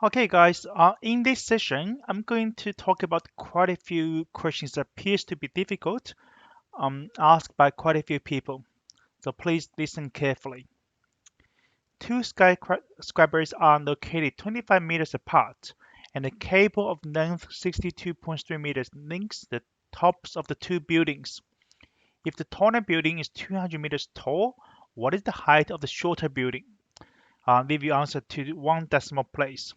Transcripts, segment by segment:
Okay, guys, in this session, I'm going to talk about quite a few questions that appears to be difficult, asked by quite a few people. So please listen carefully. Two skyscrapers are located 25 meters apart, and a cable of length 62.3 meters links the tops of the two buildings. If the taller building is 200 meters tall, what is the height of the shorter building? Leave your answer to one decimal place.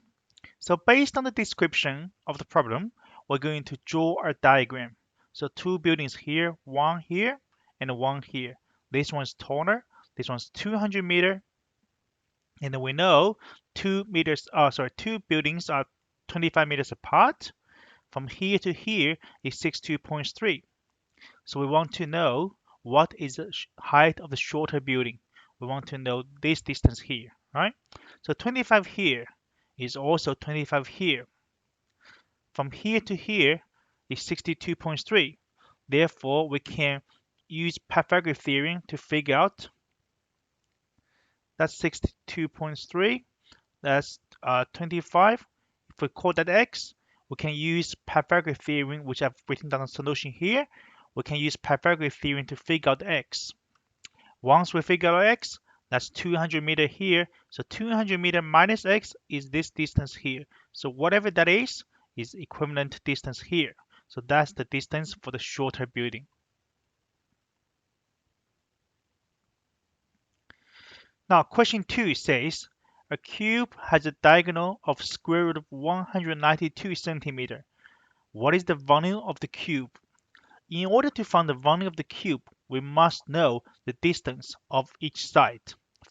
So based on the description of the problem, we're going to draw a diagram. So two buildings here, and one here. This one's taller, this one's 200 meter, and then we know two buildings are 25 meters apart. From here to here is 62.3. So we want to know what is the height of the shorter building. We want to know this distance here, right? So 25 here is also 25 here. From here to here is 62.3. Therefore, we can use Pythagorean theorem to figure out that's 62.3. That's 25. If we call that x, we can use Pythagorean theorem, which I've written down the solution here. We can use Pythagorean theorem to figure out x. Once we figure out x, that's 200 meter here. So 200 meter minus x is this distance here. So whatever that is equivalent distance here. So that's the distance for the shorter building. Now question 2 says, a cube has a diagonal of square root of 192 centimeter. What is the volume of the cube? In order to find the volume of the cube, we must know the distance of each side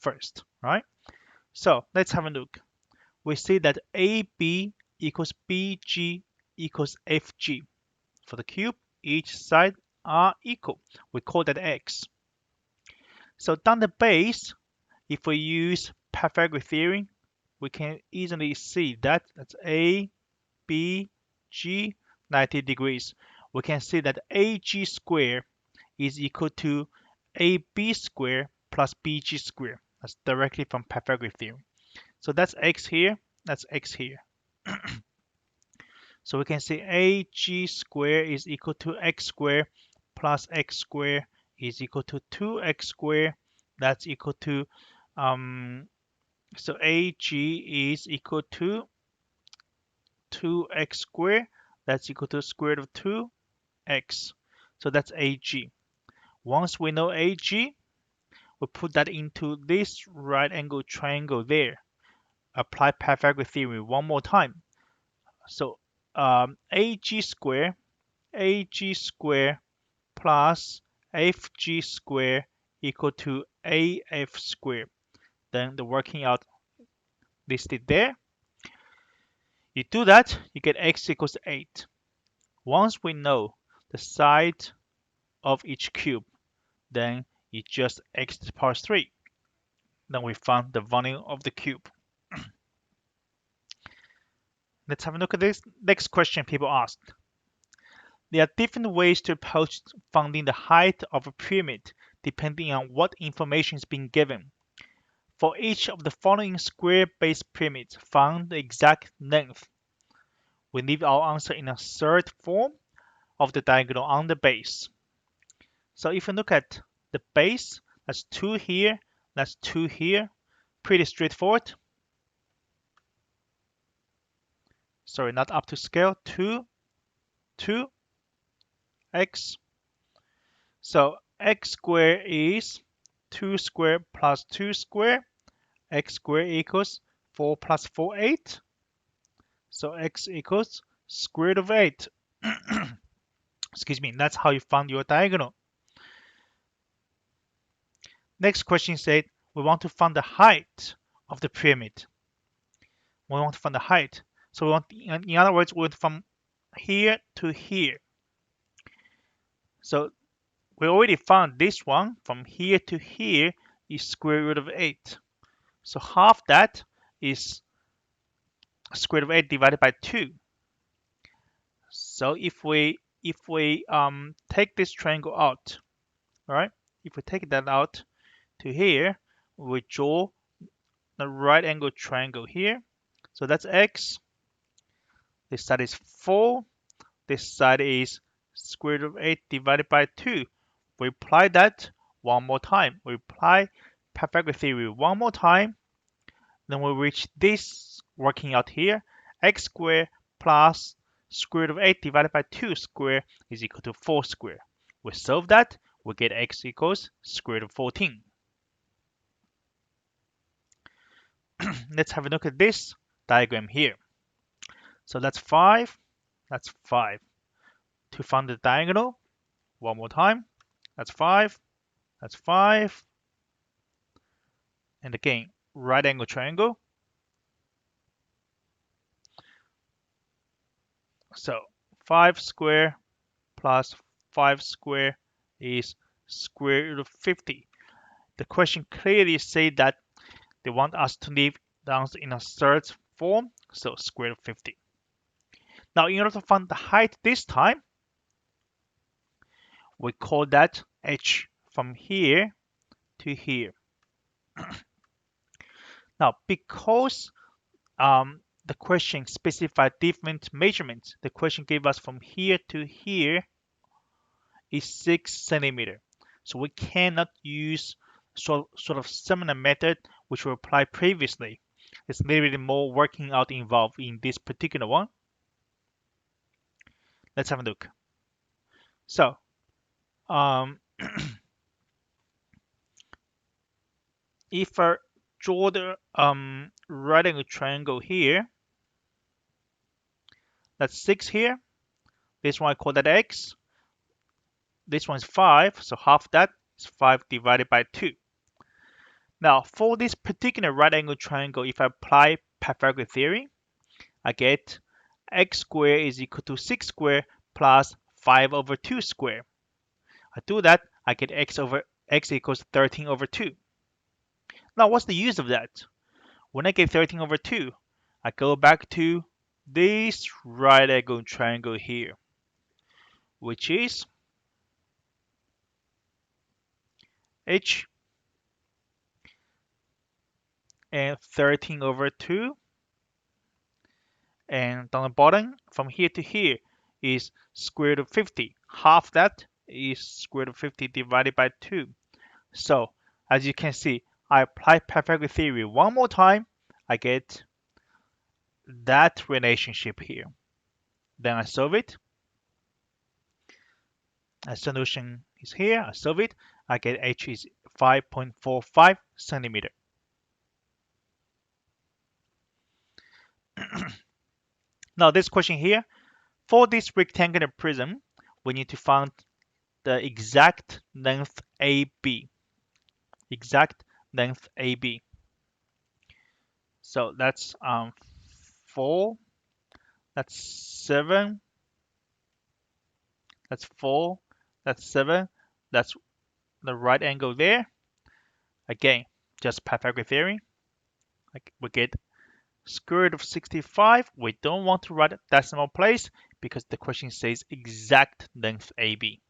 first, right? So let's have a look. We see that AB equals BG equals FG. For the cube, each side are equal. We call that x. So down the base, if we use Pythagorean theorem, we can easily see that that's A, B, G, 90 degrees. We can see that AG squared is equal to AB squared plus BG squared. That's directly from Pythagorean theorem. So that's x here, that's x here. So we can say AG squared is equal to x squared plus x squared is equal to 2x squared. That's equal to, so AG is equal to 2x squared. That's equal to square root of 2x. So that's AG. Once we know AG, we put that into this right angle triangle there. Apply Pythagorean theorem one more time. So AG squared plus FG squared equal to AF squared. Then the working out listed there. You do that, you get x equals 8. Once we know the side of each cube, then you just x to the power 3. Then we found the volume of the cube. Let's have a look at this next question people asked. There are different ways to approach finding the height of a pyramid depending on what information is being given. For each of the following square-based pyramids, find the exact length. We leave our answer in a third form of the diagonal on the base. So if you look at the base, that's 2 here, that's 2 here. Pretty straightforward. Sorry, not up to scale. 2, 2, x. So x squared is 2 squared plus 2 squared. X squared equals 4 plus 4, 8. So x equals square root of 8. Excuse me, that's how you found your diagonal. Next question said, we want to find the height of the pyramid. We want to find the height. So we want, in other words, we want from here to here. So we already found this one. From here to here is square root of 8. So half that is square root of 8 divided by 2. So if we take this triangle out, right? If we take that out to here, we draw the right angle triangle here. So that's x. This side is 4. This side is square root of 8 divided by 2. We apply that one more time. We apply Pythagorean theory one more time. Then we reach this working out here. X squared plus square root of 8 divided by 2 square is equal to 4 square. We solve that. We get x equals square root of 14. Let's have a look at this diagram here. So that's 5. That's 5. To find the diagonal, one more time. That's 5. That's 5. And again, right angle triangle. So 5 square plus 5 square is square root of 50. The question clearly says that they want us to leave down in a third form, so square root of 50. Now, in order to find the height this time, we call that h from here to here. Now, because the question specified different measurements, the question gave us from here to here is 6 centimeter. So we cannot use sort of similar method which we applied previously. There's a little bit more working out involved in this particular one. Let's have a look. So if I draw the right angle triangle here, that's 6 here. This one I call that x. This one is 5, so half that is 5 divided by 2. Now, for this particular right angle triangle, if I apply Pythagorean theory, I get x squared is equal to 6 squared plus 5 over 2 squared. I do that, I get x equals 13 over 2. Now, what's the use of that? When I get 13 over 2, I go back to this right angle triangle here, which is h and 13 over 2. And down the bottom, from here to here, is square root of 50. Half that is square root of 50 divided by 2. So, as you can see, I apply Pythagorean theory one more time. I get that relationship here. Then I solve it. A solution is here. I solve it. I get h is 5.45 centimeter. Now, this question here, for this rectangular prism, we need to find the exact length AB. Exact length AB. So that's 4. That's 7. That's 4. That's 7. That's the right angle there. Again, just Pythagorean theory. We get square root of 65. We don't want to write a decimal place because the question says exact length AB.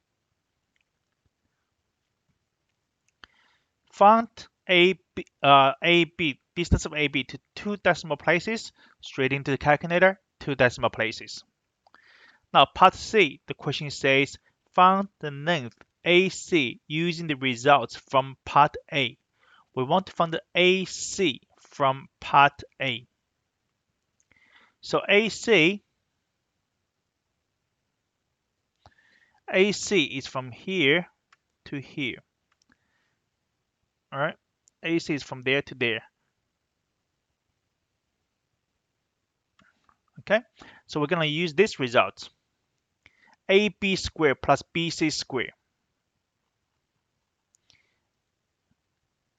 Find AB, distance of AB to 2 decimal places, straight into the calculator, 2 decimal places. Now, part C, the question says find the length AC using the results from part A. We want to find the AC from part A. So AC is from here to here. All right, AC is from there to there. Okay, so we're going to use this result. AB squared plus BC squared.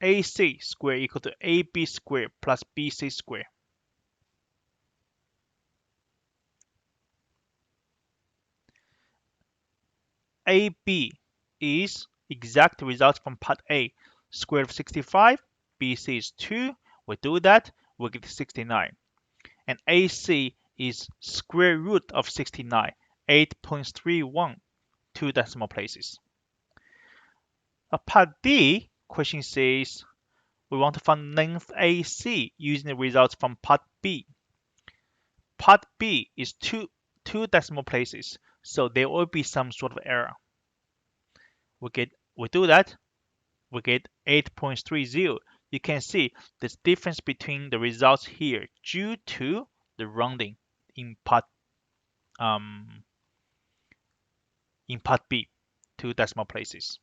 AC squared equal to AB squared plus BC squared. AB is exact result from part A. Square root of 65, BC is 2. We do that, we get 69. And AC is square root of 69, 8.31, 2 decimal places. Part D, question says we want to find length AC using the results from part B. part B is two decimal places, so there will be some sort of error. We do that, we get 8.30. You can see this difference between the results here due to the rounding in um, part B, two decimal places.